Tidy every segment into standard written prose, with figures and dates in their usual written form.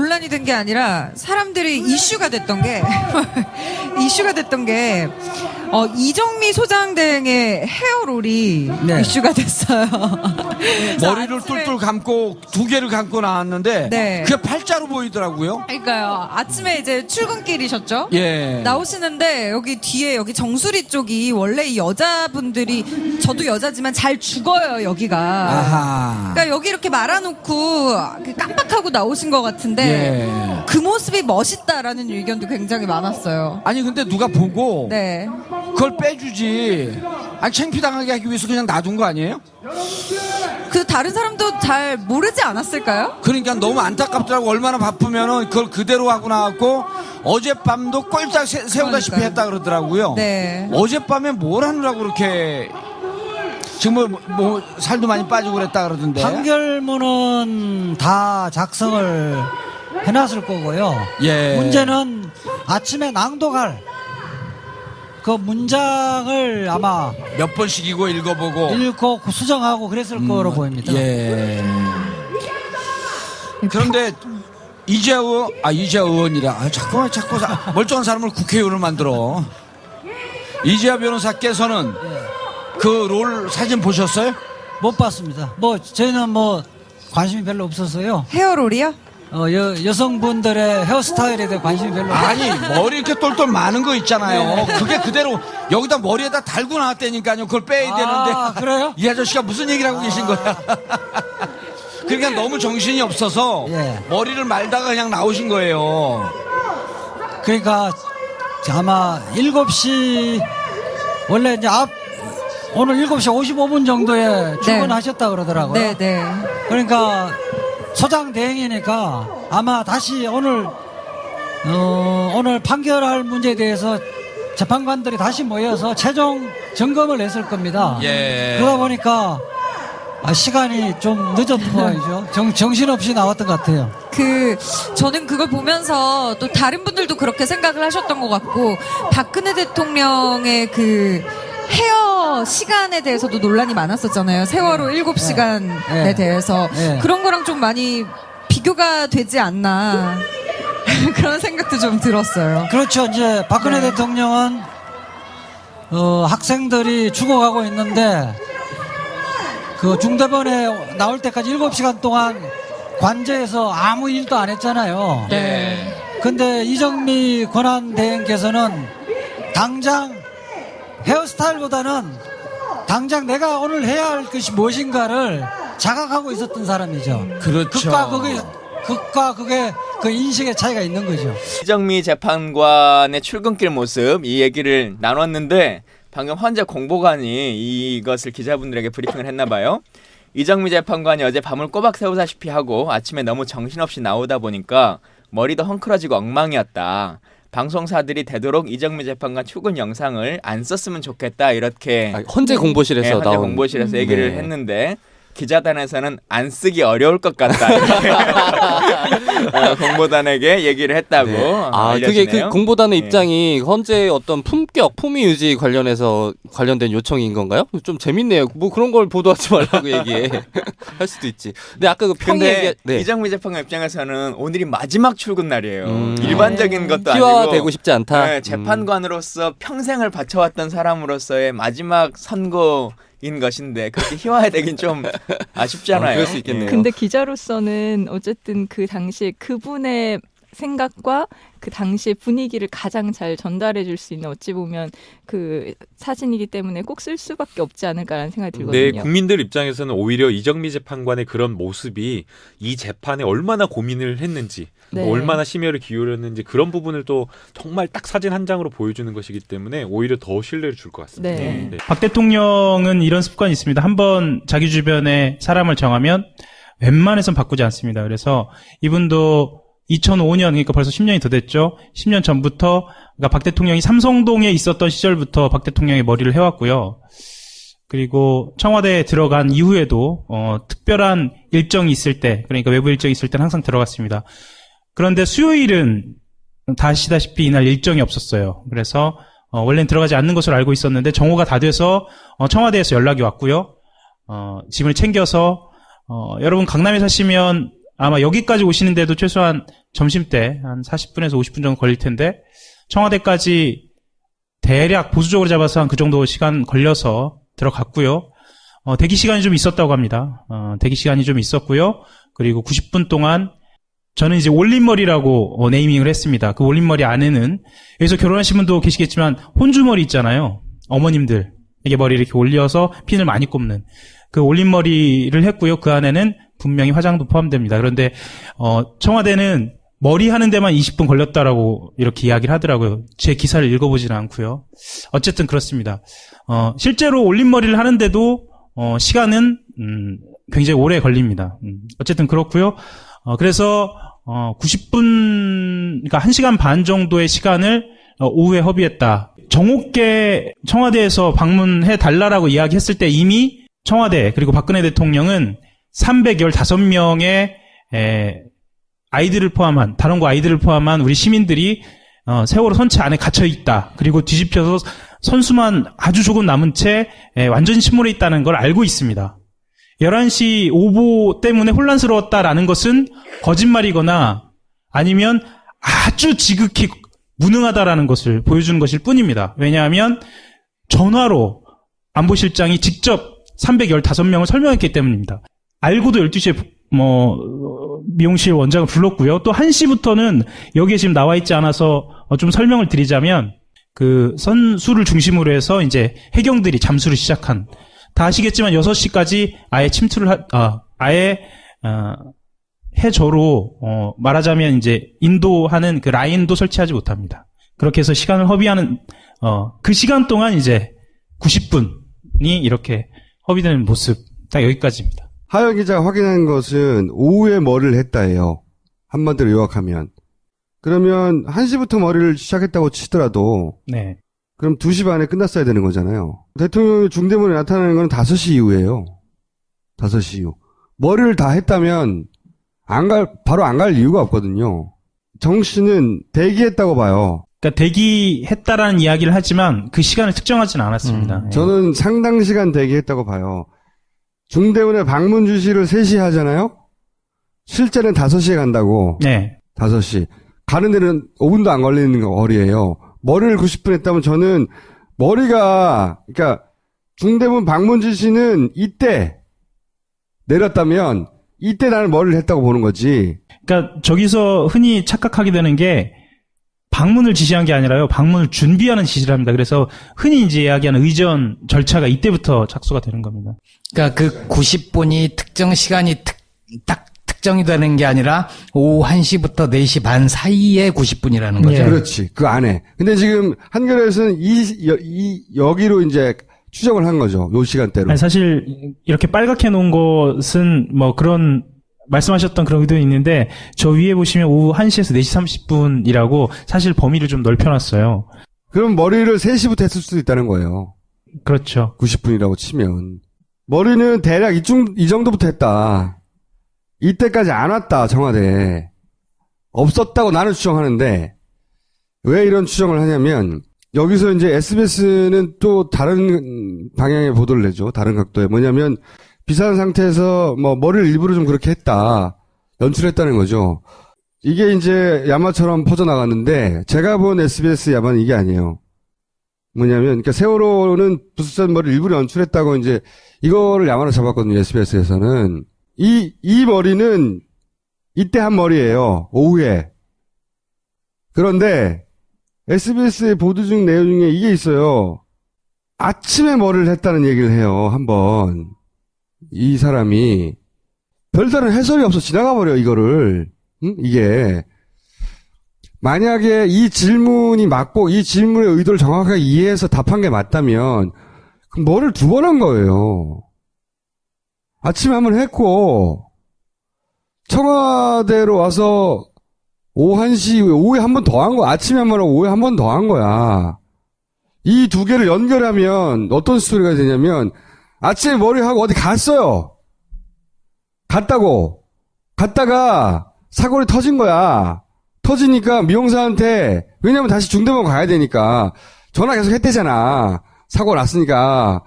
논란이 된 게 아니라 사람들이 이슈가 됐던 게 이정미 소장대행의 헤어롤이 네. 이슈가 됐어요. 머리를 뚫뚫 감고 두 개를 감고 나왔는데 네. 그게 팔자로 보이더라고요. 그러니까요. 아침에 이제 출근길이셨죠? 예. 나오시는데 여기 뒤에 여기 정수리 쪽이 원래 이 여자분들이 저도 여자지만 잘 죽어요 여기가. 아하. 그러니까 여기 이렇게 말아놓고 깜빡하고 나오신 것 같은데 예. 그 모습이 멋있다라는 의견도 굉장히 많았어요. 아니 근데 누가 보고 네. 그걸 빼주지. 아니 창피당하게 하기 위해서 그냥 놔둔 거 아니에요? 그 다른 사람도 잘 모르지 않았을까요? 그러니까 너무 안타깝더라고. 얼마나 바쁘면은 그걸 그대로 하고 나왔고 어젯밤도 꼴딱 세우다시피 그러니까요. 했다 그러더라고요. 네. 어젯밤에 뭘 하느라고 그렇게 정말 뭐 살도 많이 빠지고 그랬다 그러던데. 판결문은 다 작성을 해놨을 거고요. 예. 문제는 아침에 낭독할 그 문장을 아마 몇 번씩 읽어보고. 읽고 수정하고 그랬을 거로 보입니다. 예. 그런데 이재하 의원이라. 자꾸 멀쩡한 사람을 국회의원을 만들어. 이재하 변호사께서는 그 롤 사진 보셨어요? 못 봤습니다. 뭐 저희는 뭐 관심이 별로 없어서요. 헤어롤이요? 여성분들의 헤어스타일에 대해 관심이 별로 없어요. 아니 머리 이렇게 똘똘 많은 거 있잖아요. 그게 그대로 여기다 머리에다 달고 나왔다니까요. 그걸 빼야 되는데. 그래요? 이 아저씨가 무슨 얘기를 하고 계신 거야? 그러니까 너무 정신이 없어서 예. 머리를 말다가 그냥 나오신 거예요. 그러니까 아마 7시 원래 이제 오늘 7시 55분 정도에 출근하셨다 그러더라고요. 네, 네. 그러니까 소장 대행이니까 아마 다시 오늘 판결할 문제에 대해서 재판관들이 다시 모여서 최종 점검을 했을 겁니다. 예. 그러다 보니까 시간이 좀 늦었던 거죠. 정신없이 나왔던 것 같아요. 저는 그걸 보면서 또 다른 분들도 그렇게 생각을 하셨던 것 같고, 박근혜 대통령의 헤어 시간에 대해서도 논란이 많았었잖아요. 세월호 7시간에 대해서. 그런 거랑 좀 많이 비교가 되지 않나. 그런 생각도 좀 들었어요. 그렇죠. 이제 박근혜 대통령은 학생들이 죽어가고 있는데 그 중대본에 나올 때까지 7시간 동안 관저에서 아무 일도 안 했잖아요. 네. 근데 이정미 권한대행께서는 당장 헤어스타일보다는 당장 내가 오늘 해야 할 것이 무엇인가를 자각하고 있었던 사람이죠. 그렇죠. 극과 극의 그 인식의 차이가 있는 거죠. 이정미 재판관의 출근길 모습 이 얘기를 나눴는데 방금 헌재 공보관이 이것을 기자분들에게 브리핑을 했나 봐요. 이정미 재판관이 어제 밤을 꼬박 새우다시피 하고 아침에 너무 정신없이 나오다 보니까 머리도 헝클어지고 엉망이었다. 방송사들이 되도록 이정미 재판관 출근 영상을 안 썼으면 좋겠다 이렇게 헌재 공보실에서 헌재 나온 공보실에서 얘기를 네. 했는데 기자단에서는 안 쓰기 어려울 것 같다 이렇게 공보단에게 얘기를 했다고 그게 그 공보단의 네. 입장이 헌재의 어떤 품위 유지 관련된 요청인 건가요? 좀 재밌네요. 뭐 그런 걸 보도하지 말라고 얘기해. 할 수도 있지. 근데 아까 그 근데 네. 이정미 재판관 입장에서는 오늘이 마지막 출근 날이에요. 일반적인 것도 희화되고 아니고 싶지 않다. 네, 재판관으로서 평생을 바쳐왔던 사람으로서의 마지막 선고인 것인데 그렇게 희화되긴 좀 아쉽잖아요. 그럴 수 있겠네요. 근데 기자로서는 어쨌든 그 당시에 그분의 생각과 그 당시의 분위기를 가장 잘 전달해 줄 수 있는 어찌 보면 그 사진이기 때문에 꼭 쓸 수밖에 없지 않을까라는 생각이 들거든요. 네, 국민들 입장에서는 오히려 이정미 재판관의 그런 모습이 이 재판에 얼마나 고민을 했는지 네. 얼마나 심혈을 기울였는지 그런 부분을 또 정말 딱 사진 한 장으로 보여주는 것이기 때문에 오히려 더 신뢰를 줄 것 같습니다. 네. 네. 박 대통령은 이런 습관이 있습니다. 한번 자기 주변에 사람을 정하면 웬만해선 바꾸지 않습니다. 그래서 이분도 2005년, 그러니까 벌써 10년이 더 됐죠. 10년 전부터, 그러니까 박 대통령이 삼성동에 있었던 시절부터 박 대통령의 머리를 해왔고요. 그리고 청와대에 들어간 이후에도 특별한 일정이 있을 때, 그러니까 외부 일정이 있을 때는 항상 들어갔습니다. 그런데 수요일은 다 아시다시피 이날 일정이 없었어요. 그래서 원래는 들어가지 않는 것으로 알고 있었는데 정오가 다 돼서 청와대에서 연락이 왔고요. 짐을 챙겨서 여러분 강남에 사시면 아마 여기까지 오시는데도 최소한 점심때 한 40분에서 50분 정도 걸릴 텐데 청와대까지 대략 보수적으로 잡아서 한 그 정도 시간 걸려서 들어갔고요. 대기 시간이 좀 있었다고 합니다. 대기 시간이 좀 있었고요. 그리고 90분 동안 저는 이제 올림머리라고 네이밍을 했습니다. 그 올림머리 안에는 여기서 결혼하신 분도 계시겠지만 혼주머리 있잖아요. 어머님들 이게 머리 이렇게 올려서 핀을 많이 꼽는 그 올림머리를 했고요. 그 안에는 분명히 화장도 포함됩니다. 그런데 청와대는 머리 하는 데만 20분 걸렸다라고 이렇게 이야기를 하더라고요. 제 기사를 읽어보지는 않고요. 어쨌든 그렇습니다. 실제로 올림머리를 하는데도 시간은 굉장히 오래 걸립니다. 어쨌든 그렇고요. 그래서 90분, 그러니까 1시간 반 정도의 시간을 오후에 허비했다. 정옥계 청와대에서 방문해 달라라고 이야기했을 때 이미 청와대 그리고 박근혜 대통령은 315명의 아이들을 포함한 다른과 아이들을 포함한 우리 시민들이 세월호 선체 안에 갇혀 있다. 그리고 뒤집혀서 선수만 아주 조금 남은 채 완전히 침몰해 있다는 걸 알고 있습니다. 11시 오보 때문에 혼란스러웠다라는 것은 거짓말이거나 아니면 아주 지극히 무능하다라는 것을 보여주는 것일 뿐입니다. 왜냐하면 전화로 안보실장이 직접 315명을 설명했기 때문입니다. 알고도 12시에 미용실 원장을 불렀고요. 또 1시부터는 여기에 지금 나와 있지 않아서 좀 설명을 드리자면 그 선수를 중심으로 해서 이제 해경들이 잠수를 시작한 다 아시겠지만 6시까지 아예 침투를 해저로 말하자면 이제 인도하는 그 라인도 설치하지 못합니다. 그렇게 해서 시간을 허비하는 그 시간 동안 이제 90분이 이렇게 허비되는 모습 딱 여기까지입니다. 하영 기자가 확인한 것은 오후에 머리를 했다예요. 한마디로 요약하면. 그러면 1시부터 머리를 시작했다고 치더라도 네. 그럼 2시 반에 끝났어야 되는 거잖아요. 대통령이 중대본에 나타나는 건 5시 이후예요. 5시 이후. 머리를 다 했다면 바로 안 갈 이유가 없거든요. 정 씨는 대기했다고 봐요. 그러니까 대기했다라는 이야기를 하지만 그 시간을 특정하지는 않았습니다. 저는 상당 시간 대기했다고 봐요. 중대본에 방문 주시를 3시에 하잖아요? 실제는 5시에 간다고. 네. 5시. 가는 데는 5분도 안 걸리는 거리예요. 머리를 90분 했다면 저는 그러니까 중대본 방문 지시는 이때 내렸다면 이때 나는 머리를 했다고 보는 거지. 그러니까 저기서 흔히 착각하게 되는 게 방문을 지시한 게 아니라요. 방문을 준비하는 지시를 합니다. 그래서 흔히 이제 이야기하는 의전 절차가 이때부터 착수가 되는 겁니다. 그러니까 그 90분이 특정 시간이 딱 특정이 되는 게 아니라 오후 1시부터 4시 반 사이에 90분이라는 거죠. 예. 그렇지. 그 안에. 근데 지금 한겨레에서는 여기로 이제 추정을 한 거죠. 요 시간대로. 아니, 사실 이렇게 빨갛게 놓은 것은 뭐 그런 말씀하셨던 그런 의도는 있는데 저 위에 보시면 오후 1시에서 4시 30분이라고 사실 범위를 좀 넓혀놨어요. 그럼 머리를 3시부터 했을 수도 있다는 거예요. 그렇죠. 90분이라고 치면. 머리는 대략 이 정도부터 했다. 이때까지 안 왔다, 청와대. 없었다고 나는 추정하는데, 왜 이런 추정을 하냐면, 여기서 이제 SBS는 또 다른 방향의 보도를 내죠. 다른 각도에. 뭐냐면, 비싼 상태에서 머리를 일부러 좀 그렇게 했다. 연출했다는 거죠. 이게 이제 야마처럼 퍼져나갔는데, 제가 본 SBS 야마는 이게 아니에요. 뭐냐면, 그러니까 세월호는 부스전 머리를 일부러 연출했다고 이제, 이거를 야마로 잡았거든요, SBS에서는. 이 머리는 이때 한 머리예요. 오후에. 그런데 SBS의 보도 중 내용 중에 이게 있어요. 아침에 머리를 했다는 얘기를 해요. 한번. 이 사람이 별다른 해설이 없어 지나가 버려 이거를. 응? 이게 만약에 이 질문이 맞고 이 질문의 의도를 정확하게 이해해서 답한 게 맞다면 그럼 머리를 2번 한 거예요. 아침에 한번 했고 청와대로 와서 오후 1시 이후에 오후에 한 번 더 한 거야. 아침에 한 번 하고 오후에 한 번 더 한 거야. 이 두 개를 연결하면 어떤 스토리가 되냐면 아침에 머리하고 어디 갔어요. 갔다가 사고를 터진 거야. 터지니까 미용사한테 왜냐면 다시 중대본 가야 되니까 전화 계속 했대잖아. 사고 났으니까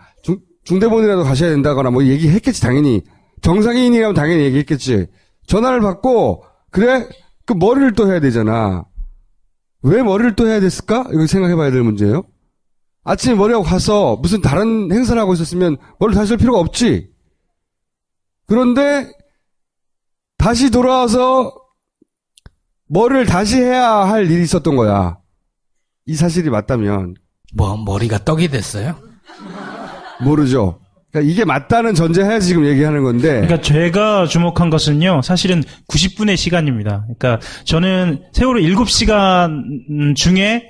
중대본이라도 가셔야 된다거나 뭐 얘기했겠지 당연히. 정상인이라면 당연히 얘기했겠지. 전화를 받고 그래? 그 머리를 또 해야 되잖아. 왜 머리를 또 해야 됐을까? 이거 생각해봐야 될 문제예요. 아침에 머리하고 가서 무슨 다른 행사를 하고 있었으면 머리를 다시 할 필요가 없지. 그런데 다시 돌아와서 머리를 다시 해야 할 일이 있었던 거야. 이 사실이 맞다면. 머리가 떡이 됐어요? 모르죠. 그러니까 이게 맞다는 전제하에 지금 얘기하는 건데. 그러니까 제가 주목한 것은요, 사실은 90분의 시간입니다. 그러니까 저는 세월호 7시간 중에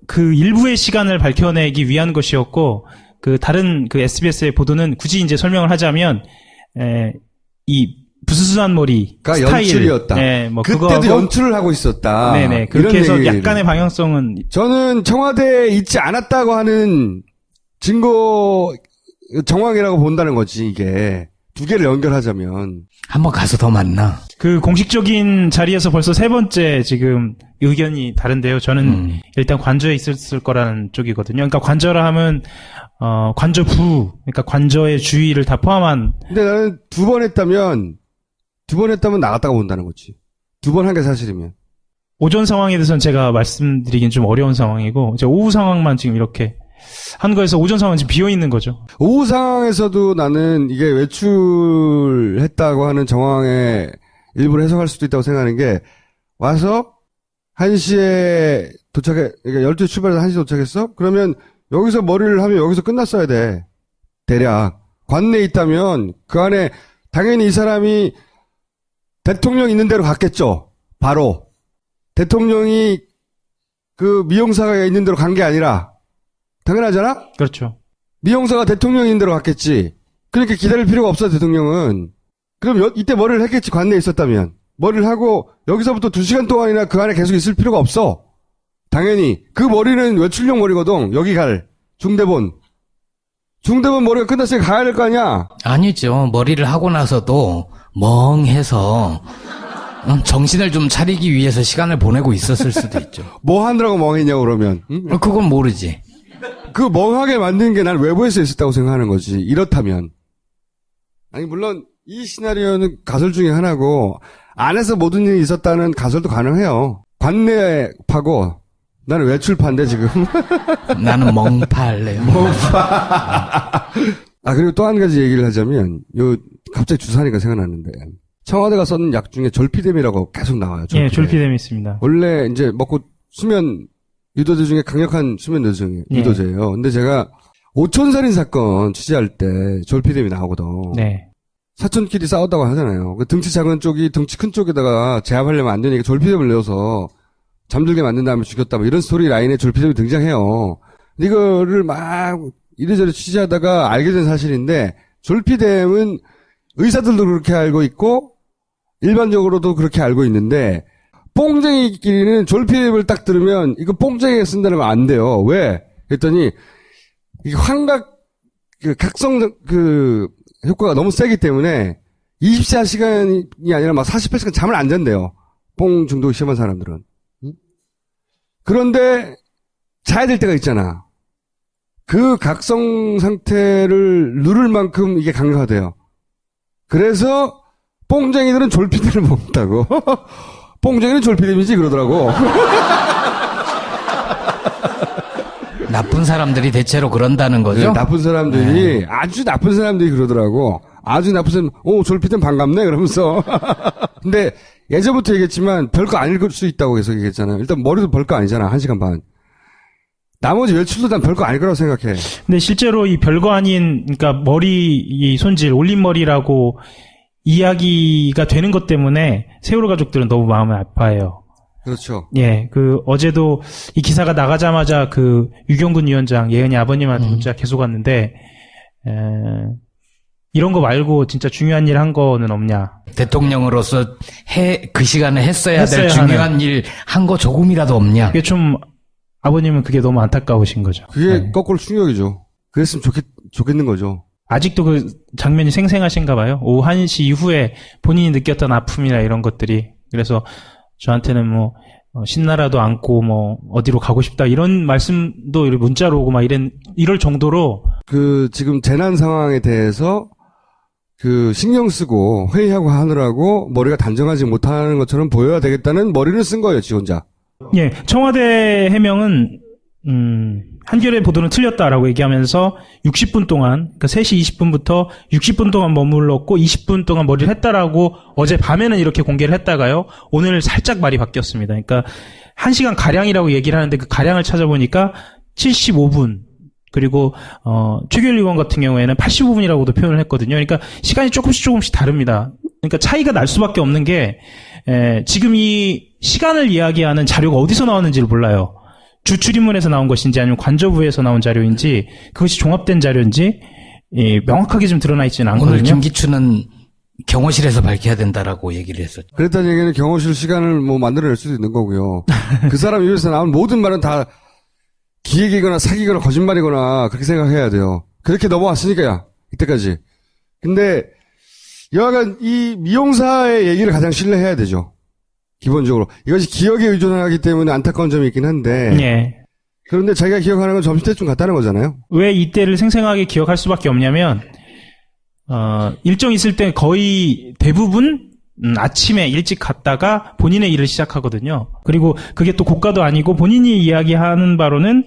그 일부의 시간을 밝혀내기 위한 것이었고, 그 다른 그 SBS의 보도는 굳이 이제 설명을 하자면, 이 부스스한 머리가 스타일, 연출이었다. 뭐 그때도 그거하고, 연출을 하고 있었다. 네네. 그렇게 해서 얘기를. 약간의 방향성은. 저는 청와대에 있지 않았다고 하는 증거 정황이라고 본다는 거지, 이게. 두 개를 연결하자면. 한번 가서 더 만나. 그 공식적인 자리에서 벌써 3번째 지금 의견이 다른데요. 저는 일단 관저에 있었을 거라는 쪽이거든요. 그러니까 관저라 하면 관저부, 그러니까 관저의 주위를 다 포함한. 근데 나는 두 번 했다면 나갔다고 본다는 거지. 두 번 한 게 사실이면. 오전 상황에 대해서는 제가 말씀드리긴 좀 어려운 상황이고, 이제 오후 상황만 지금 이렇게 한 거에서 오전 상황은 지금 비어 있는 거죠. 오후 상황에서도 나는 이게 외출했다고 하는 정황에 일부를 해석할 수도 있다고 생각하는 게, 와서 1시에 도착해, 그러니까 12시 출발해서 1시 도착했어? 그러면 여기서 머리를 하면 여기서 끝났어야 돼. 대략. 관내에 있다면 그 안에 당연히 이 사람이 대통령 있는 데로 갔겠죠. 바로. 대통령이 그 미용사가 있는 데로 간 게 아니라, 당연하잖아? 그렇죠. 미용사가 대통령 있는 데로 갔겠지. 그러니까 기다릴 필요가 없어, 대통령은. 그럼 이때 머리를 했겠지, 관내에 있었다면. 머리를 하고 여기서부터 2시간 동안이나 그 안에 계속 있을 필요가 없어. 당연히. 그 머리는 외출용 머리거든. 여기 갈. 중대본 머리가 끝났으니까 가야 될 거 아니야? 아니죠. 머리를 하고 나서도 멍해서 정신을 좀 차리기 위해서 시간을 보내고 있었을 수도 있죠. 뭐 하느라고 멍했냐고, 그러면. 응? 그건 모르지. 그 멍하게 만든 게 난 외부에서 있었다고 생각하는 거지. 이렇다면. 아니, 물론 이 시나리오는 가설 중에 하나고, 안에서 모든 일이 있었다는 가설도 가능해요. 관내 파고, 나는 외출파인데 지금. 나는 멍파 할래요. 그리고 또 한 가지 얘기를 하자면, 갑자기 주사니까 생각났는데, 청와대가 썼는 약 중에 졸피뎀이라고 계속 나와요. 예, 졸피뎀이 있습니다. 원래 이제 먹고 수면 유도제 중에 강력한 수면 유도제예요. 근데 제가 오촌살인 사건 취재할 때 졸피뎀이 나오거든. 네. 사촌끼리 싸웠다고 하잖아요. 그 등치 작은 쪽이 등치 큰 쪽에다가 제압하려면 안 되니까 졸피뎀을 넣어서 잠들게 만든 다음에 죽였다, 뭐 이런 스토리 라인에 졸피뎀이 등장해요. 근데 이거를 막 이래저래 취재하다가 알게 된 사실인데, 졸피뎀은 의사들도 그렇게 알고 있고 일반적으로도 그렇게 알고 있는데, 뽕쟁이끼리는 졸피뎀을 딱 들으면 이거 뽕쟁이가 쓴다는 거 안 돼요. 왜? 그랬더니 이게 각성 효과가 너무 세기 때문에 24시간이 아니라 막 48시간 잠을 안 잔대요. 뽕 중독이 심한 사람들은. 그런데 자야 될 때가 있잖아. 그 각성 상태를 누를 만큼 이게 강화돼요. 그래서 뽕쟁이들은 졸피뎀을 먹는다고. 뽕쟁이는 졸피뎀이지 그러더라고. 나쁜 사람들이 대체로 그런다는 거죠? 네, 나쁜 사람들이, 아주 나쁜 사람들이 그러더라고. 아주 나쁜 사람, 졸피뎀 반갑네 그러면서. 근데 예전부터 얘기했지만 별거 아닐 수 있다고 계속 얘기했잖아요. 일단 머리도 별거 아니잖아. 1시간 반. 나머지 외출도 난 별거 아닐 거라고 생각해. 근데 실제로 이 별거 아닌, 그러니까 머리, 이 손질, 올림머리라고 이야기가 되는 것 때문에 세월호 가족들은 너무 마음이 아파해요. 그렇죠. 예, 어제도 이 기사가 나가자마자 유경근 위원장, 예은이 아버님한테 문자 계속 왔는데, 이런 거 말고 진짜 중요한 일 한 거는 없냐. 대통령으로서 그 시간에 했어야 될 중요한 일 한 거 조금이라도 없냐. 그게 좀, 아버님은 그게 너무 안타까우신 거죠. 그게 네. 거꾸로 충격이죠. 그랬으면 좋겠는 거죠. 아직도 그 장면이 생생하신가 봐요. 오후 1시 이후에 본인이 느꼈던 아픔이나 이런 것들이. 그래서 저한테는 신나라도 안고 어디로 가고 싶다 이런 말씀도 문자로 오고 막 이럴 정도로. 지금 재난 상황에 대해서 그 신경 쓰고 회의하고 하느라고 머리가 단정하지 못하는 것처럼 보여야 되겠다는 머리를 쓴 거예요, 지 혼자. 예, 청와대 해명은 한겨레 보도는 틀렸다라고 얘기하면서 60분 동안, 그러니까 3시 20분부터 60분 동안 머물렀고 20분 동안 머리를 했다라고 어제 밤에는 이렇게 공개를 했다가요. 오늘 살짝 말이 바뀌었습니다. 그러니까 1시간 가량이라고 얘기를 하는데 그 가량을 찾아보니까 75분, 그리고 최규일 의원 같은 경우에는 85분이라고도 표현을 했거든요. 그러니까 시간이 조금씩 다릅니다. 그러니까 차이가 날 수밖에 없는 게 지금 이 시간을 이야기하는 자료가 어디서 나왔는지를 몰라요. 주출입문에서 나온 것인지 아니면 관저부에서 나온 자료인지 그것이 종합된 자료인지 명확하게 좀 드러나 있지는 않거든요. 오늘 김기춘은 경호실에서 밝혀야 된다라고 얘기를 했었죠. 그랬다는 얘기는 경호실 시간을 뭐 만들어낼 수도 있는 거고요. 그 사람 입에서 나온 모든 말은 다 기획이거나 사기거나 거짓말이거나 그렇게 생각해야 돼요. 그렇게 넘어왔으니까요. 이때까지. 근데 여하간 이 미용사의 얘기를 가장 신뢰해야 되죠. 기본적으로. 이것이 기억에 의존하기 때문에 안타까운 점이 있긴 한데. 예. 그런데 자기가 기억하는 건 점심때쯤 같다는 거잖아요. 왜 이때를 생생하게 기억할 수밖에 없냐면 일정 있을 때 거의 대부분 아침에 일찍 갔다가 본인의 일을 시작하거든요. 그리고 그게 또 고가도 아니고 본인이 이야기하는 바로는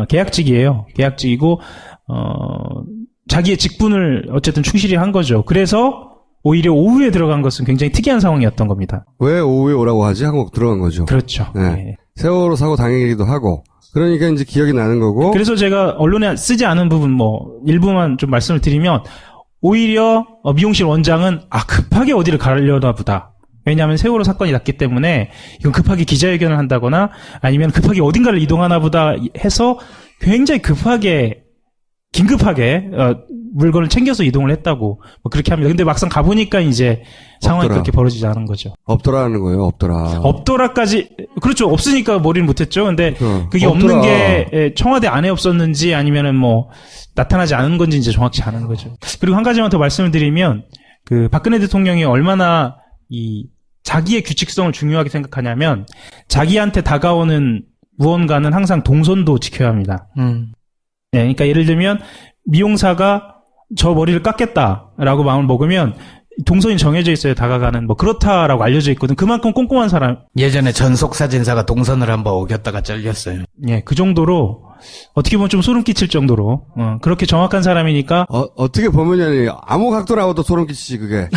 계약직이에요. 계약직이고 자기의 직분을 어쨌든 충실히 한 거죠. 그래서 오히려 오후에 들어간 것은 굉장히 특이한 상황이었던 겁니다. 왜 오후에 오라고 하지? 하고 들어간 거죠. 그렇죠. 네. 네. 세월호 사고 당일이기도 하고. 그러니까 이제 기억이 나는 거고. 그래서 제가 언론에 쓰지 않은 부분 일부만 좀 말씀을 드리면 오히려 미용실 원장은 급하게 어디를 가려나 보다. 왜냐하면 세월호 사건이 났기 때문에 이건 급하게 기자회견을 한다거나 아니면 급하게 어딘가를 이동하나 보다 해서 굉장히 긴급하게 물건을 챙겨서 이동을 했다고 그렇게 합니다. 근데 막상 가보니까 이제 상황이 없더라. 그렇게 벌어지지 않은 거죠. 없더라는 거예요. 없더라. 없더라까지 그렇죠. 없으니까 머리는 못했죠. 근데 그게 없더라. 없는 게 청와대 안에 없었는지 아니면은 나타나지 않은 건지 이제 정확치 않은 거죠. 그리고 한 가지만 더 말씀을 드리면 그 박근혜 대통령이 얼마나 이 자기의 규칙성을 중요하게 생각하냐면 자기한테 다가오는 무언가는 항상 동선도 지켜야 합니다. 네, 그러니까 예를 들면 미용사가 저 머리를 깎겠다라고 마음을 먹으면 동선이 정해져 있어요. 다가가는 그렇다라고 알려져 있거든. 그만큼 꼼꼼한 사람. 예전에 전속 사진사가 동선을 한번 어겼다가 잘렸어요. 예, 그 정도로 어떻게 보면 좀 소름 끼칠 정도로 그렇게 정확한 사람이니까. 어떻게 보면요, 아무 각도 나와도 소름 끼치지 그게.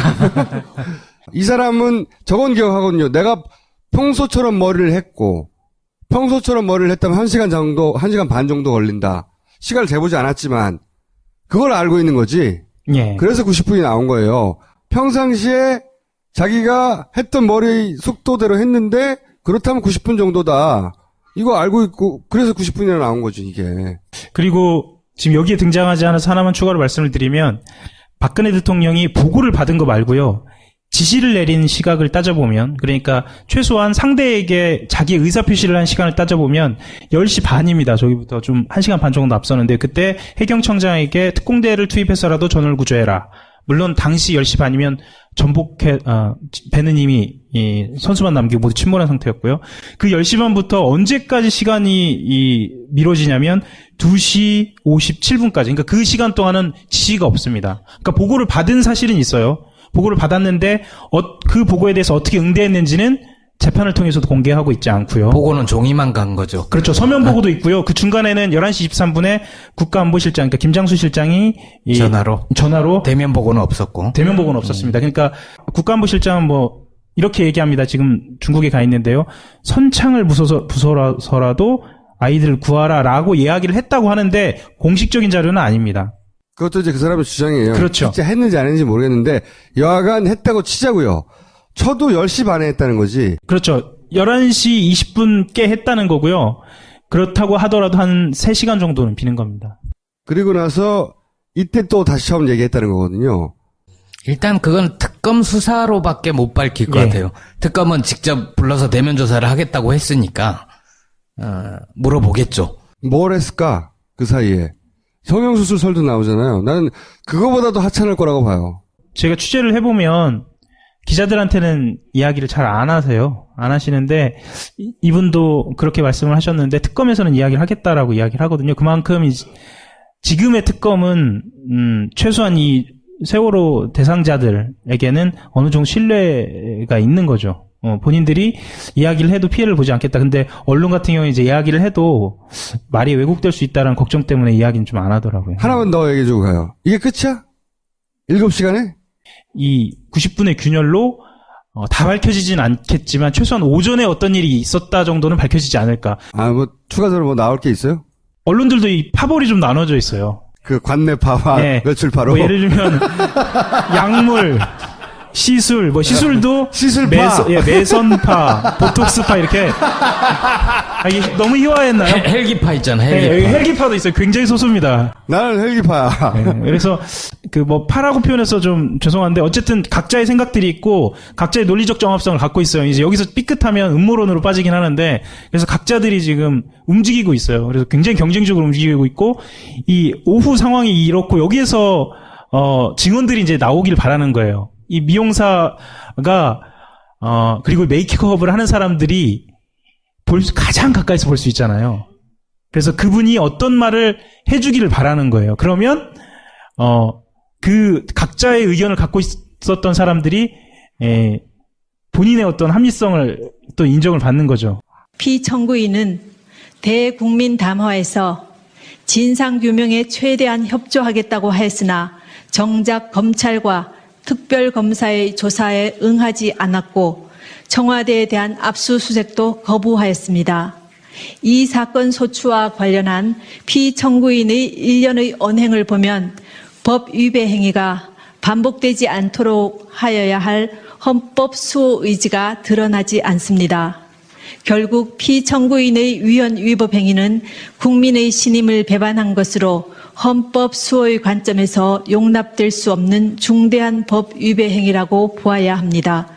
이 사람은 저건 기억하거든요. 내가 평소처럼 머리를 했고 평소처럼 머리를 했다면 1시간 반 정도 걸린다. 시간을 재보지 않았지만 그걸 알고 있는 거지. 예. 그래서 90분이 나온 거예요. 평상시에 자기가 했던 머리 속도대로 했는데 그렇다면 90분 정도다. 이거 알고 있고 그래서 90분이나 나온 거지 이게. 그리고 지금 여기에 등장하지 않아서 하나만 추가로 말씀을 드리면 박근혜 대통령이 보고를 받은 거 말고요. 지시를 내린 시각을 따져보면 그러니까 최소한 상대에게 자기의 의사표시를 한 시간을 따져보면 10시 반입니다. 저기부터 좀 1시간 반 정도 앞서는데 그때 해경청장에게 특공대를 투입해서라도 전원을 구조해라. 물론 당시 10시 반이면 배는 이미 선수만 남기고 모두 침몰한 상태였고요. 그 10시 반부터 언제까지 시간이 미뤄지냐면 2시 57분까지. 그러니까 그 시간 동안은 지시가 없습니다. 그러니까 보고를 받은 사실은 있어요. 보고를 받았는데 그 보고에 대해서 어떻게 응대했는지는 재판을 통해서도 공개하고 있지 않고요. 보고는 종이만 간 거죠. 그렇죠. 서면 보고도 있고요. 그 중간에는 11시 23분에 국가안보실장, 그러니까 김장수 실장이 전화로 대면 보고는 없었고. 대면 보고는 없었습니다. 그러니까 국가안보실장은 이렇게 얘기합니다. 지금 중국에 가 있는데요. 선창을 부숴서라도 아이들을 구하라라고 이야기를 했다고 하는데 공식적인 자료는 아닙니다. 그것도 이제 그 사람의 주장이에요. 그렇죠. 진짜 했는지 안 했는지 모르겠는데 여하간 했다고 치자고요. 쳐도 10시 반에 했다는 거지. 그렇죠. 11시 20분께 했다는 거고요. 그렇다고 하더라도 한 3시간 정도는 비는 겁니다. 그리고 나서 이때 또 다시 처음 얘기했다는 거거든요. 일단 그건 특검 수사로밖에 못 밝힐 것 같아요. 특검은 직접 불러서 대면 조사를 하겠다고 했으니까 물어보겠죠. 뭘 했을까? 그 사이에. 성형수술 설도 나오잖아요. 나는 그거보다도 하찮을 거라고 봐요. 제가 취재를 해보면 기자들한테는 이야기를 잘 안 하세요. 안 하시는데 이분도 그렇게 말씀을 하셨는데 특검에서는 이야기를 하겠다라고 이야기를 하거든요. 그만큼 지금의 특검은 최소한 이 세월호 대상자들에게는 어느 정도 신뢰가 있는 거죠. 본인들이 이야기를 해도 피해를 보지 않겠다. 근데 언론 같은 경우에 이제 이야기를 해도 말이 왜곡될 수 있다는 걱정 때문에 이야기는 좀 안 하더라고요. 하나만 더 얘기해주고 가요. 이게 끝이야? 7시간에? 이 90분의 균열로 다 밝혀지진 않겠지만 최소한 오전에 어떤 일이 있었다 정도는 밝혀지지 않을까. 뭐 추가적으로 뭐 나올 게 있어요? 언론들도 이 파벌이 좀 나눠져 있어요. 그 관내파와 네. 매출파로. 뭐 예를 들면 약물, 시술, 뭐 시술도 시술파, 매선파, 보톡스파 이렇게. 이게 너무 희화했나요? 헬기파 있잖아. 네, 여기 헬기파도 있어요. 굉장히 소수입니다. 나는 헬기파야. 네, 그래서 그 뭐 파라고 표현해서 좀 죄송한데 어쨌든 각자의 생각들이 있고 각자의 논리적 정합성을 갖고 있어요. 이제 여기서 삐끗하면 음모론으로 빠지긴 하는데 그래서 각자들이 지금 움직이고 있어요. 그래서 굉장히 경쟁적으로 움직이고 있고 이 오후 상황이 이렇고 여기에서 증언들이 이제 나오길 바라는 거예요. 이 미용사가 그리고 메이크업을 하는 사람들이 가장 가까이서 볼 수 있잖아요. 그래서 그분이 어떤 말을 해주기를 바라는 거예요. 그러면 그 각자의 의견을 갖고 있었던 사람들이 본인의 어떤 합리성을 또 인정을 받는 거죠. 피청구인은 대국민 담화에서 진상규명에 최대한 협조하겠다고 하였으나 정작 검찰과 특별검사의 조사에 응하지 않았고 청와대에 대한 압수수색도 거부하였습니다. 이 사건 소추와 관련한 피청구인의 일련의 언행을 보면 법 위배 행위가 반복되지 않도록 하여야 할 헌법 수호 의지가 드러나지 않습니다. 결국 피청구인의 위헌 위법 행위는 국민의 신임을 배반한 것으로 헌법 수호의 관점에서 용납될 수 없는 중대한 법 위배 행위라고 보아야 합니다.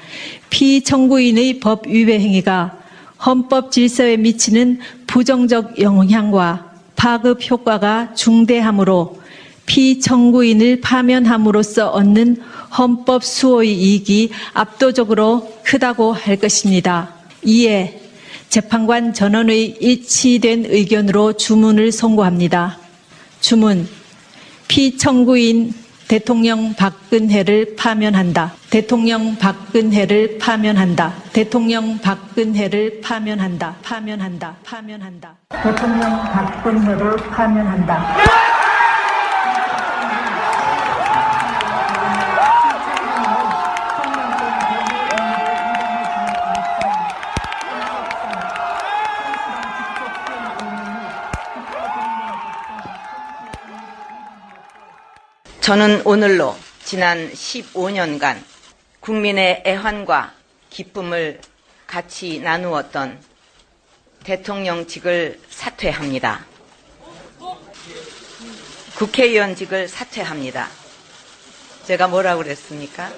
피청구인의 법 위배 행위가 헌법 질서에 미치는 부정적 영향과 파급 효과가 중대하므로 피청구인을 파면함으로써 얻는 헌법 수호의 이익이 압도적으로 크다고 할 것입니다. 이에 재판관 전원의 일치된 의견으로 주문을 선고합니다. 주문, 피청구인 대통령 박근혜를 파면한다. 대통령 박근혜를 파면한다. 대통령 박근혜를 파면한다. 파면한다. 파면한다. 대통령 박근혜를 파면한다. 저는 오늘로 지난 15년간 국민의 애환과 기쁨을 같이 나누었던 대통령직을 사퇴합니다. 국회의원직을 사퇴합니다. 제가 뭐라고 그랬습니까?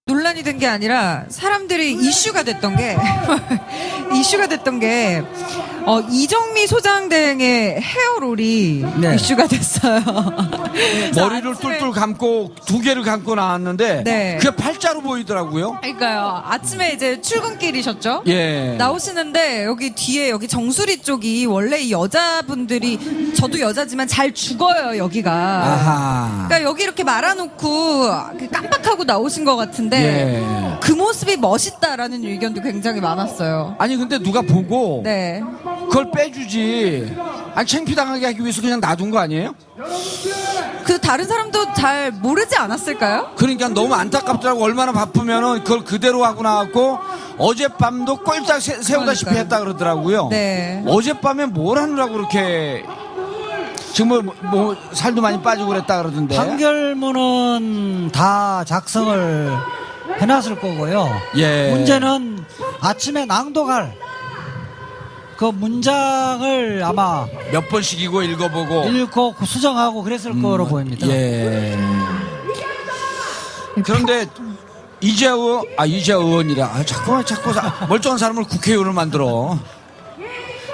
논란이 된 게 아니라 사람들이 이슈가 됐던 게 이정미 소장대행의 헤어롤이 네. 이슈가 됐어요. 머리를 뚫뚫 감고 2개를 감고 나왔는데 네. 그게 팔자로 보이더라고요. 그러니까요. 아침에 이제 출근길이셨죠? 예. 나오시는데 여기 뒤에 여기 정수리 쪽이 원래 이 여자분들이 저도 여자지만 잘 죽어요 여기가. 아하. 그러니까 여기 이렇게 말아놓고 깜빡하고 나오신 것 같은데 예. 그 모습이 멋있다라는 의견도 굉장히 많았어요. 아니 근데 누가 보고 네. 그걸 빼주지. 아니 창피당하게 하기 위해서 그냥 놔둔 거 아니에요? 그 다른 사람도 잘 모르지 않았을까요? 그러니까 너무 안타깝더라고. 얼마나 바쁘면은 그걸 그대로 하고 나왔고 어젯밤도 꼴짝 세우다시피 했다 그러더라고요. 네. 어젯밤에 뭘 하느라고 그렇게 정말 뭐 살도 많이 빠지고 그랬다 그러던데. 판결문은 다 작성을 해놨을 거고요. 예. 문제는 아침에 낭독할 그 문장을 아마 몇 번씩 읽어보고 읽고 수정하고 그랬을 거로 보입니다. 예. 그런데 이재하 의원이라 자꾸 멀쩡한 사람을 국회의원을 만들어.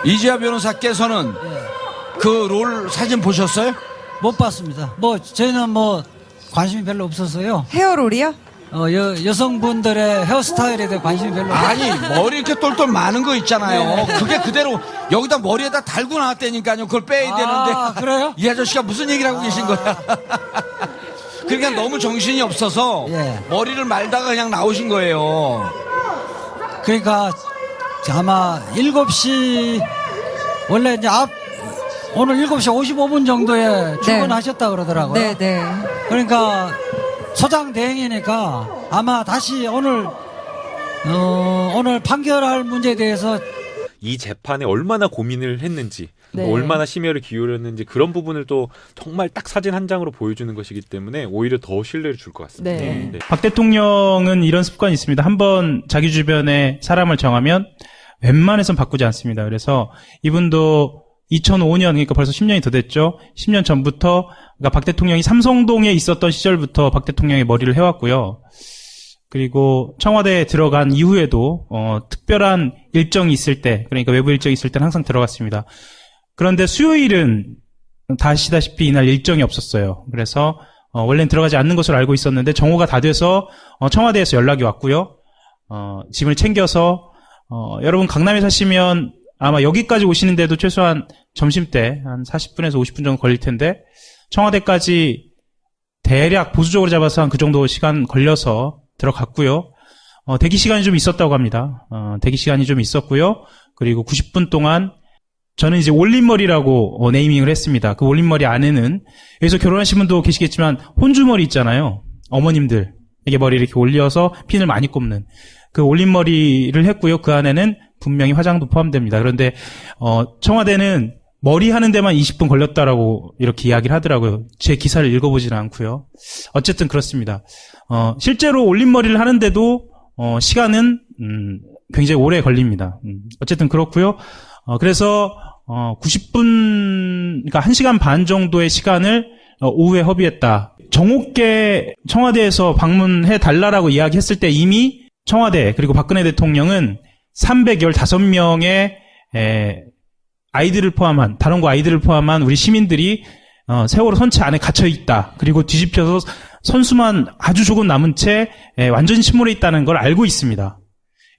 이재하 변호사께서는 그 롤 사진 보셨어요? 못 봤습니다. 뭐 저희는 뭐 관심이 별로 없어서요. 헤어롤이요? 여성분들의 헤어스타일에 대해 관심이 별로 아니 머리 이렇게 똘똘 많은 거 있잖아요. 그게 그대로 여기다 머리에다 달고 나왔다니까요. 그걸 빼야 되는데. 그래요? 이 아저씨가 무슨 얘기를 하고 계신 거야? 그러니까 너무 정신이 없어서 예. 머리를 말다가 그냥 나오신 거예요. 그러니까 아마 7시 원래 이제 오늘 7시 55분 정도에 출근하셨다 그러더라고요. 네, 네. 그러니까 소장 대행이니까 아마 다시 오늘 판결할 문제에 대해서 이 재판에 얼마나 고민을 했는지 네. 얼마나 심혈을 기울였는지 그런 부분을 또 정말 딱 사진 한 장으로 보여주는 것이기 때문에 오히려 더 신뢰를 줄 것 같습니다. 네. 네. 박 대통령은 이런 습관이 있습니다. 한번 자기 주변에 사람을 정하면 웬만해선 바꾸지 않습니다. 그래서 이분도 2005년, 그러니까 벌써 10년이 더 됐죠. 10년 전부터, 그러니까 박 대통령이 삼성동에 있었던 시절부터 박 대통령의 머리를 해왔고요. 그리고 청와대에 들어간 이후에도 특별한 일정이 있을 때, 그러니까 외부 일정이 있을 때는 항상 들어갔습니다. 그런데 수요일은 다 아시다시피 이날 일정이 없었어요. 그래서 원래는 들어가지 않는 것으로 알고 있었는데 정오가 다 돼서 청와대에서 연락이 왔고요. 짐을 챙겨서 여러분 강남에 사시면 아마 여기까지 오시는데도 최소한 점심때 한 40분에서 50분 정도 걸릴 텐데 청와대까지 대략 보수적으로 잡아서 한 그 정도 시간 걸려서 들어갔고요. 대기 시간이 좀 있었다고 합니다. 대기 시간이 좀 있었고요. 그리고 90분 동안 저는 이제 올림머리라고 네이밍을 했습니다. 그 올림머리 안에는 여기서 결혼하신 분도 계시겠지만 혼주머리 있잖아요. 어머님들에게 머리 이렇게 올려서 핀을 많이 꼽는 그 올림머리를 했고요. 그 안에는 분명히 화장도 포함됩니다. 그런데 청와대는 머리 하는 데만 20분 걸렸다라고 이렇게 이야기를 하더라고요. 제 기사를 읽어보지는 않고요. 어쨌든 그렇습니다. 실제로 올림머리를 하는데도 시간은 굉장히 오래 걸립니다. 어쨌든 그렇고요. 그래서 90분, 그러니까 1시간 반 정도의 시간을 오후에 허비했다. 정옥계 청와대에서 방문해 달라라고 이야기했을 때 이미 청와대 그리고 박근혜 대통령은 315명의 아이들을 포함한 다른과 아이들을 포함한 우리 시민들이 세월호 선체 안에 갇혀 있다. 그리고 뒤집혀서 선수만 아주 조금 남은 채 완전히 침몰해 있다는 걸 알고 있습니다.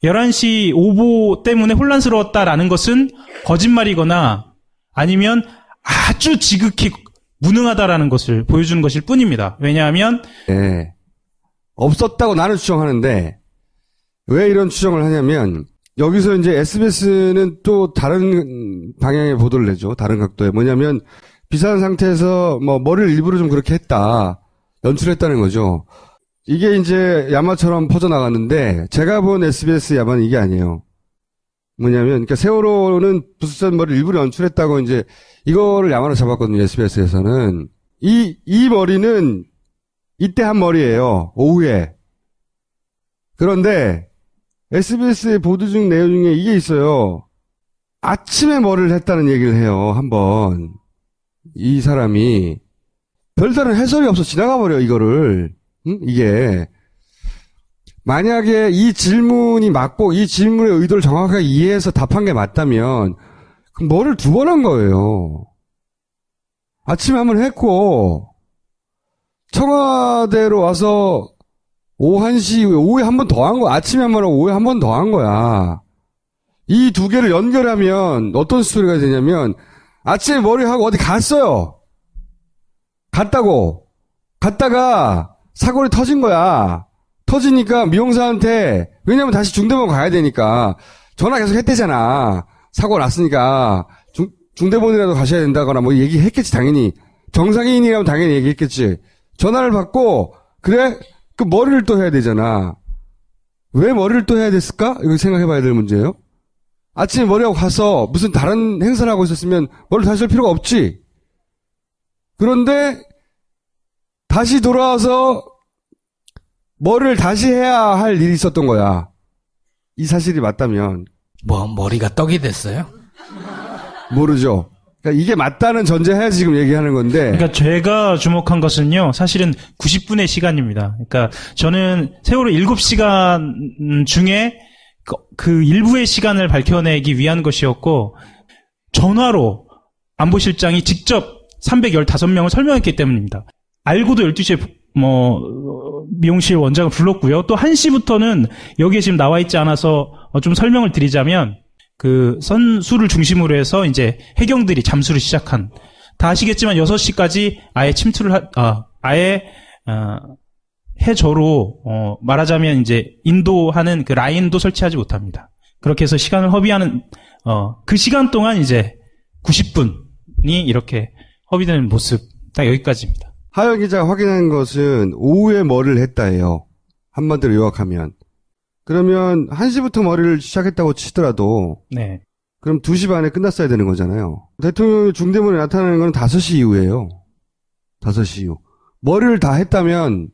11시 오보 때문에 혼란스러웠다라는 것은 거짓말이거나 아니면 아주 지극히 무능하다라는 것을 보여주는 것일 뿐입니다. 왜냐하면 네. 없었다고 나는 주장하는데 왜 이런 추정을 하냐면 여기서 이제 SBS는 또 다른 방향의 보도를 내죠. 다른 각도에. 뭐냐면 비싼 상태에서 뭐 머리를 일부러 좀 그렇게 했다. 연출했다는 거죠. 이게 이제 야마처럼 퍼져나갔는데 제가 본 SBS 야마는 이게 아니에요. 뭐냐면 그러니까 세월호는 부스전 머리를 일부러 연출했다고 이제 이거를 야마로 잡았거든요. SBS에서는. 이 머리는 이때 한 머리예요. 오후에. 그런데 SBS의 보도 중 내용 중에 이게 있어요. 아침에 머리를 했다는 얘기를 해요. 한번. 이 사람이. 별다른 해설이 없어 지나가 버려 이거를. 응? 이게. 만약에 이 질문이 맞고 이 질문의 의도를 정확하게 이해해서 답한 게 맞다면 그럼 머리를 2번 한 거예요. 아침에 한번 했고 청와대로 와서 오후 1시, 오후에 한 번 더 한 거야. 아침에 한 번 하고 오후에 한 번 더 한 거야. 이 두 개를 연결하면 어떤 스토리가 되냐면 아침에 머리하고 어디 갔어요. 갔다가 사고를 터진 거야. 터지니까 미용사한테 왜냐면 다시 중대본 가야 되니까 전화 계속 했대잖아. 사고 났으니까 중대본이라도 가셔야 된다거나 뭐 얘기했겠지 당연히. 정상인이라면 당연히 얘기했겠지. 전화를 받고 그래? 그 머리를 또 해야 되잖아. 왜 머리를 또 해야 됐을까? 이거 생각해봐야 될 문제예요. 아침에 머리하고 가서 무슨 다른 행사를 하고 있었으면 머리를 다시 할 필요가 없지. 그런데 다시 돌아와서 머리를 다시 해야 할 일이 있었던 거야. 이 사실이 맞다면. 뭐 머리가 떡이 됐어요? 모르죠. 그러니까 이게 맞다는 전제하에 지금 얘기하는 건데. 그러니까 제가 주목한 것은요, 사실은 90분의 시간입니다. 그러니까 저는 세월호 7시간 중에 그 일부의 시간을 밝혀내기 위한 것이었고, 전화로 안보실장이 직접 315명을 설명했기 때문입니다. 알고도 12시에 미용실 원장을 불렀고요. 또 1시부터는 여기에 지금 나와 있지 않아서 좀 설명을 드리자면 그 선수를 중심으로 해서 이제 해경들이 잠수를 시작한, 다 아시겠지만 6시까지 아예 침투를 해저로 말하자면 이제 인도하는 그 라인도 설치하지 못합니다. 그렇게 해서 시간을 허비하는 그 시간 동안 이제 90분이 이렇게 허비되는 모습, 딱 여기까지입니다. 하영 기자가 확인한 것은 오후에 머리를 했다예요. 한마디로 요약하면. 그러면 1시부터 머리를 시작했다고 치더라도 네. 그럼 2시 반에 끝났어야 되는 거잖아요. 대통령이 중대본에 나타나는 건 5시 이후예요. 5시 이후. 머리를 다 했다면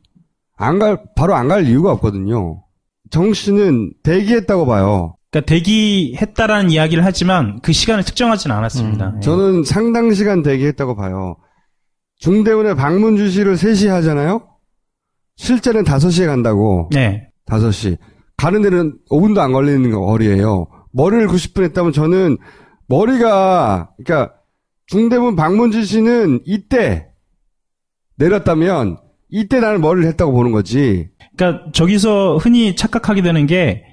바로 안 갈 이유가 없거든요. 정 씨는 대기했다고 봐요. 그러니까 대기했다라는 이야기를 하지만 그 시간을 특정하지는 않았습니다. 예. 저는 상당 시간 대기했다고 봐요. 중대본에 방문 주시를 3시에 하잖아요? 실제는 5시에 간다고. 네. 5시. 가는 데는 5분도 안 걸리는 거리예요. 머리를 90분 했다면 저는 그러니까 중대본 방문 지시는 이때 내렸다면 이때 나는 머리를 했다고 보는 거지. 그러니까 저기서 흔히 착각하게 되는 게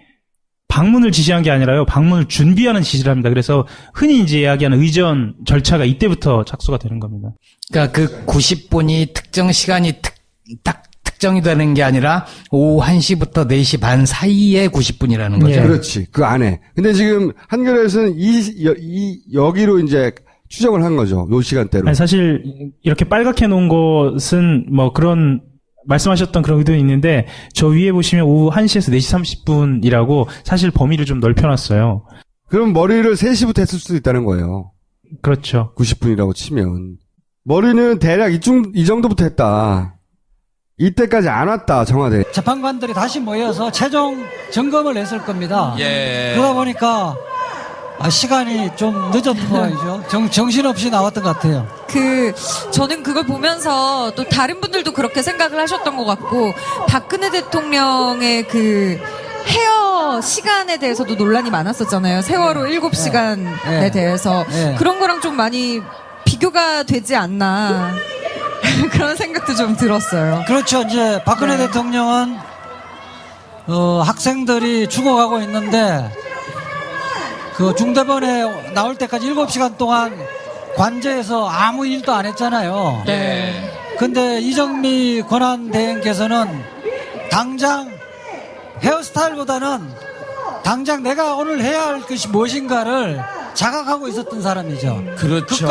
방문을 지시한 게 아니라요. 방문을 준비하는 지시를 합니다. 그래서 흔히 이제 이야기하는 의전 절차가 이때부터 착수가 되는 겁니다. 그러니까 그 90분이 특정 시간이 딱 특정이 되는 게 아니라 오후 1시부터 4시 반 사이에 90분이라는 거죠. 예. 그렇지. 그 안에. 근데 지금 한겨레에서는 여기로 이제 추정을 한 거죠. 요 시간대로. 아니, 사실 이렇게 빨갛게 놓은 것은 뭐 그런 말씀하셨던 그런 의도는 있는데, 저 위에 보시면 오후 1시에서 4시 30분이라고 사실 범위를 좀 넓혀놨어요. 그럼 머리를 3시부터 했을 수도 있다는 거예요. 그렇죠. 90분이라고 치면. 머리는 대략 이 정도부터 했다. 이때까지 안 왔다, 청와대. 재판관들이 다시 모여서 최종 점검을 했을 겁니다. 예. 그러다 보니까 시간이 좀 늦었던 거죠. 정신없이 나왔던 것 같아요. 저는 그걸 보면서 또 다른 분들도 그렇게 생각을 하셨던 것 같고, 박근혜 대통령의 그 헤어 시간에 대해서도 논란이 많았었잖아요. 세월호 7시간에 대해서. 그런 거랑 좀 많이 비교가 되지 않나. 그런 생각도 좀 들었어요. 그렇죠. 이제 박근혜 대통령은 학생들이 죽어가고 있는데 그 중대본에 나올 때까지 7시간 동안 관저에서 아무 일도 안 했잖아요. 네. 근데 이정미 권한대행께서는 당장 헤어스타일보다는 당장 내가 오늘 해야 할 것이 무엇인가를 자각하고 있었던 사람이죠. 그렇죠.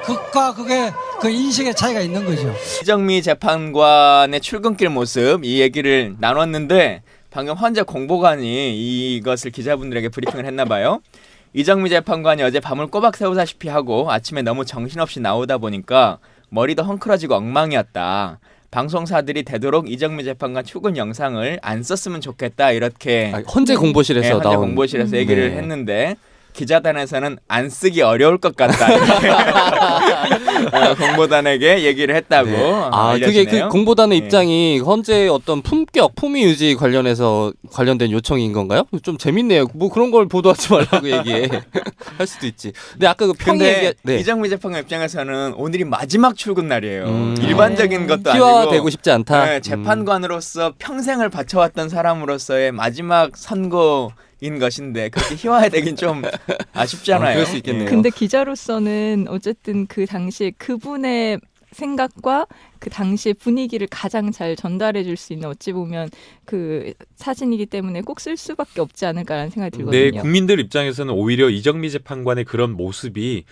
극과 극의 그 인식의 차이가 있는 거죠. 이정미 재판관의 출근길 모습, 이 얘기를 나눴는데 방금 헌재 공보관이 이것을 기자분들에게 브리핑을 했나 봐요. 이정미 재판관이 어제 밤을 꼬박 새우다시피 하고 아침에 너무 정신없이 나오다 보니까 머리도 헝클어지고 엉망이었다. 방송사들이 되도록 이정미 재판관 출근 영상을 안 썼으면 좋겠다, 이렇게 헌재 공보실에서 헌재 나온 공보실에서 얘기를 했는데, 기자단에서는 안 쓰기 어려울 것 같다, 이렇게 공보단에게 얘기를 했다고 그게 그 알려지네요. 공보단의 입장이 헌재 어떤 품위 유지 관련된 요청인 건가요? 좀 재밌네요. 뭐 그런 걸 보도하지 말라고 얘기해. 할 수도 있지. 근데 아까 그 근데 이정미 재판관 입장에서는 오늘이 마지막 출근 날이에요. 일반적인 것도 희화되고 아니고 싶지 않다. 네, 재판관으로서 평생을 바쳐왔던 사람으로서의 마지막 선고인 것인데 그렇게 희화되긴 좀 아쉽잖아요. 그럴 수 있겠네요. 근데 기자로서는 어쨌든 그 당시 그분의 생각과 그 당시 분위기를 가장 잘 전달해 줄 수 있는, 어찌 보면 그 사진이기 때문에 꼭 쓸 수밖에 없지 않을까라는 생각이 들거든요. 네, 국민들 입장에서는 오히려 이정미 재판관의 그런 모습이